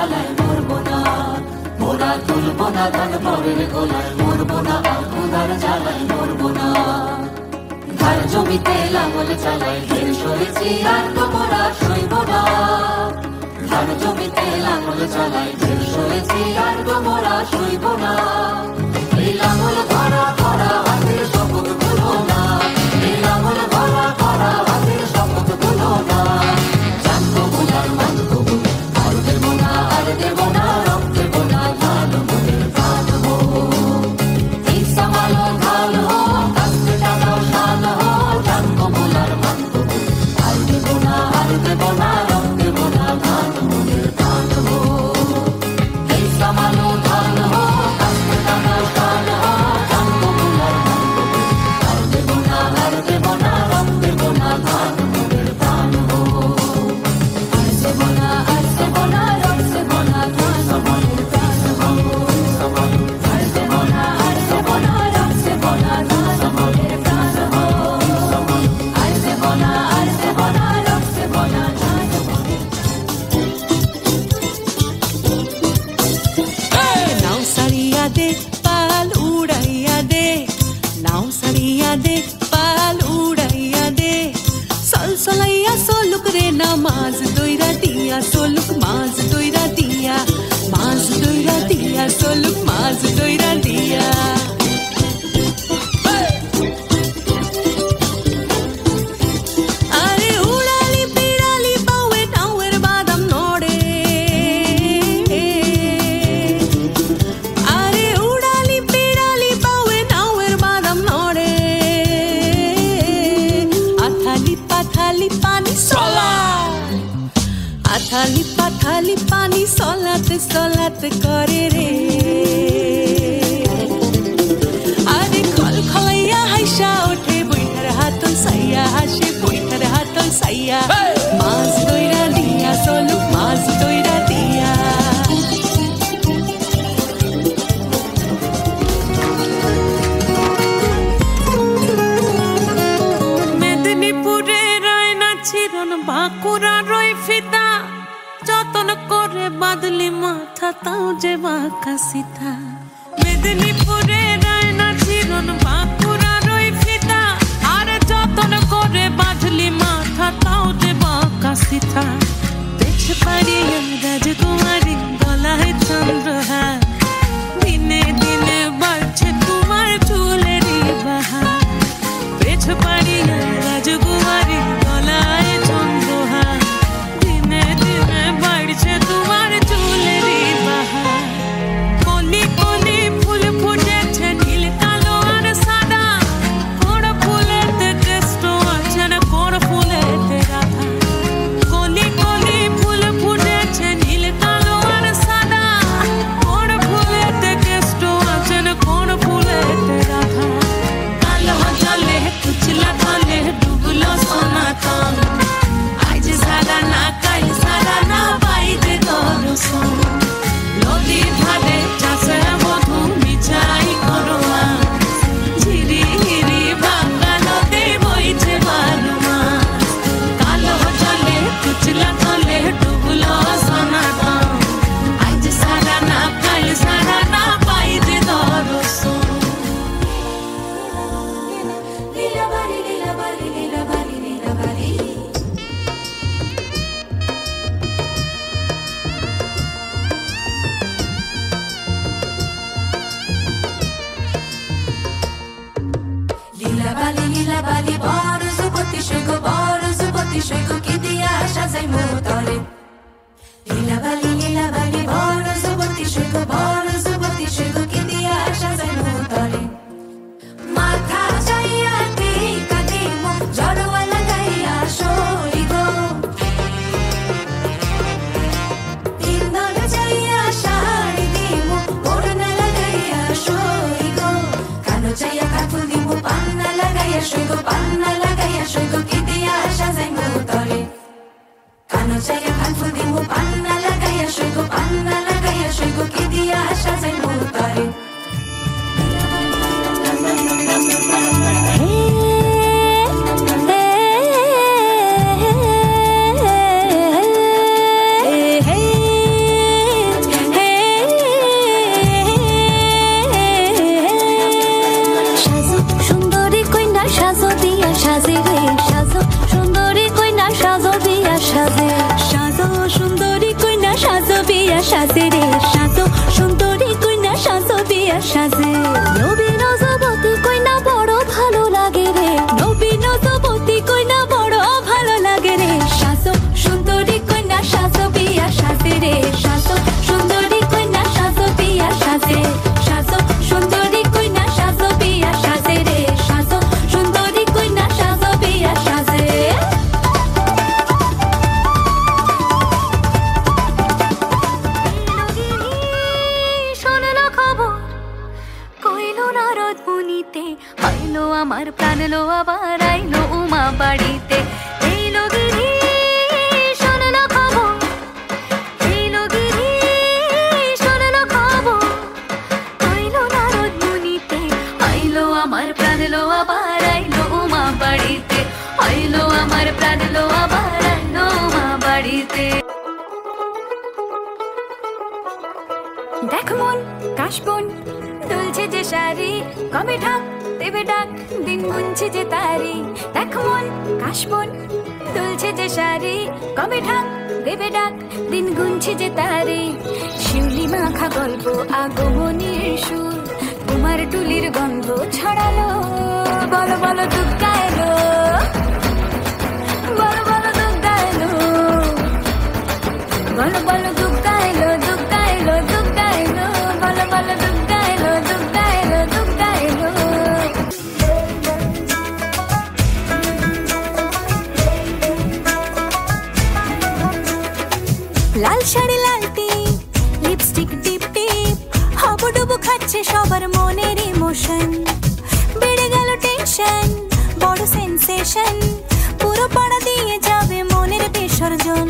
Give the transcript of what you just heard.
জ্বালায় মরবো না, মোরা তুলবো না ধান পরের গোলায়, মরবো না আর ক্ষুধার জ্বালায় মরবো না। ধার জমিতে লাঙল চালাই ঢের সয়েছি আর তো মোরা সইব না, ধার জমিতে লাঙল চালাই ঢের সয়েছি আর তো মোরা সইব না। এই লাঙল ধরা ধরা হাতের শপথ ভুলো না, এই লাঙল ধরা ধরা হাতের শপথ ভুলো না। জানবো বোনার মানবো আর দেব না, আর দেব না, রব দেব না, ধান মোদের প্রাণ হো। এই সামালো ঢাল হো, কাস্তে টাকাও শাল হো, জানবো বোনার মানবো আর দেব না, আর দেব না, রব দেব না, ধান মোদের প্রাণ হো। এই সামালো ঢাল হো, কাস্তে টাকাও শাল হো, জানবো বোনার মানবো আর দেব না, আর দেব না, রব দেব না, ধান মোদের প্রাণ হো। মাছ দইরা দিয়া সোলুক, মাছ দইরা দিয়া, মাছ দইরা দিয়া সোলুক, মাছ দইরা দিয়া। আরে উড়ালি পিড়ালি পাওয়ে নাওয়ের বাদাম নড়ে, আরে উড়ালি পিড়ালি পাওয়ে নাওয়ের বাদাম নড়ে। আথালি পাথালি পানি সলা, আথালি পাথালি পানি সলাতে সলাতে করে রে। আরে খল খলাইয়া হাইসা ওঠে বইটার হাতল সাইয়া, হাসে বইটার হাতল সাইয়া। মাছ দইরা দিয়া সোলুক, মাছ দইরা দিয়া। মেদিনীপুরে রায়না ছিরন, বাঁকুড়া রই ফিতা, যতন করে বাদলি মাথা তাও যে বাঁকা সিথা। মেদিনীপুরে রায়না ছিরন, বাঁকুড়া রই ফিতা, আরে যতন করে বাদলি মাথা তাও যে বাঁকা সিথা। পেছ পাড়িয়ে রাজকুমারী গলায় চন্দ্রহার, দিনে দিনে বাড়ছে তোমার চুলেরই বাহার। পেছ পাড়িয়ে রাজকুমারী গলায় চন্দ্রহার, দিনে দিনে বাড়ছে তোমার চুলেরই বাহার। কলি কলি ফুল ফুটেছে নীল কালো আর সাদা, কোন ফুলেতে কৃষ্ণ আছে না কোন ফুলেতে রাধা। কলি কলি ফুল ফুটেছে নীল কালো আর সাদা, কোন ফুলেতে কৃষ্ণ আছে না কোন ফুলেতে রাধা। কালো জলে কুচলা তলে ডুবলো সনাতন, আজ সারা না কাল সারা না পাইতে দর্শন। নদীর ধারে চাষে মধু মিছাই করোয়া, ঝিরি হিরি ভাঙা নদী বইছে বারো মাস। কালো জলে কুচলা তলে ডুবলো সনাতন, আজ সারা না কাল সারা না পাইতে দর্শন। লীলা বাড়ি লীলা বাড়ি লীলা বাড়ি লীলা বাড়ি। লীলা বালি লীলা বালি বড় যুবতী সৈগ, বড় যুবতী সৈগ কি দিয়া সাজাই মোতরে। লীলা বালি লীলা বালি বড় যুবতী সৈগ, বড় যুবতী সৈগ কি দিয়া সাজাই মোতরে। মাথা চাইয়া টিকা দিম, জড়োয়া লাগাইয়া সইগ, ইন্ধন চাইয়া শাড়ি দিম, ওড়না লাগাইয়া সইগ। কানো চাইয়া কাঠু দিম, পান্না লাগাইয়া সইগ, পান্না লাগাইয়া সইগ কি দিয়া সাজাই মোতরে। কানো চাইয়া কাঠু সাজে রে সাজো সুন্দরী কইনা সাজো বিয়া সাজে নবীন যুবতী কইনা বড় ভালো লাগে রে নবীন যুবতী কইনা বড় ভালো লাগে রে সাজো সুন্দরী কইনা সাজো বিয়া সাজে রে সাজো সুন্দরী কইনা সাজো বিয়া সাজে সাজো সুন্দরী কইনা সাজো বিয়া সাজে রে সাজো সুন্দরী কইনা সাজো বিয়া সাজে আইলো আমার প্রাণ লো আবার আইলো উমা বাড়িতে এইলো গিরি শোনলো খবর এইলো গিরি শোনলো খবর আইলো নারদ মুনিতে আইলো আমার প্রাণ লো আবার আইলো উমা বাড়িতে আইলো আমার প্রাণ লো আবার আইলো উমা বাড়িতে দেখ মন কাশবন দুলছে যে শাড়ি কবে ঢাক দেবে ডাক দিন গুনছে যে তারি দেখ মন কাশবন দুলছে যে শাড়ি কবে ঢাক দেবে ডাক দিন গুনছে যে তারি শিউলি মাখা গল্প আগমনের সুর তোমার টুলির গন্ধ ছড়ালো বলো বলো দুগ্গা এলো বলো বলো দুগ্গা এলো বলো বলো দুগ্গা এলো দুগ্গা এলো দুগ্গা এলো বলো বলো দুগ্গা এলো দুগ্গা এলো দুগ্গা এলো লাল শাড়ি লাল টিপ লিপস্টিক টিপ টিপ হাবুডুবু খাচ্ছে সবার মনের ইমোশন বেড়ে গেল টেনশন বড় সেন্সেশন পুরো পাড়া দিয়ে যাবে মনের বিসর্জন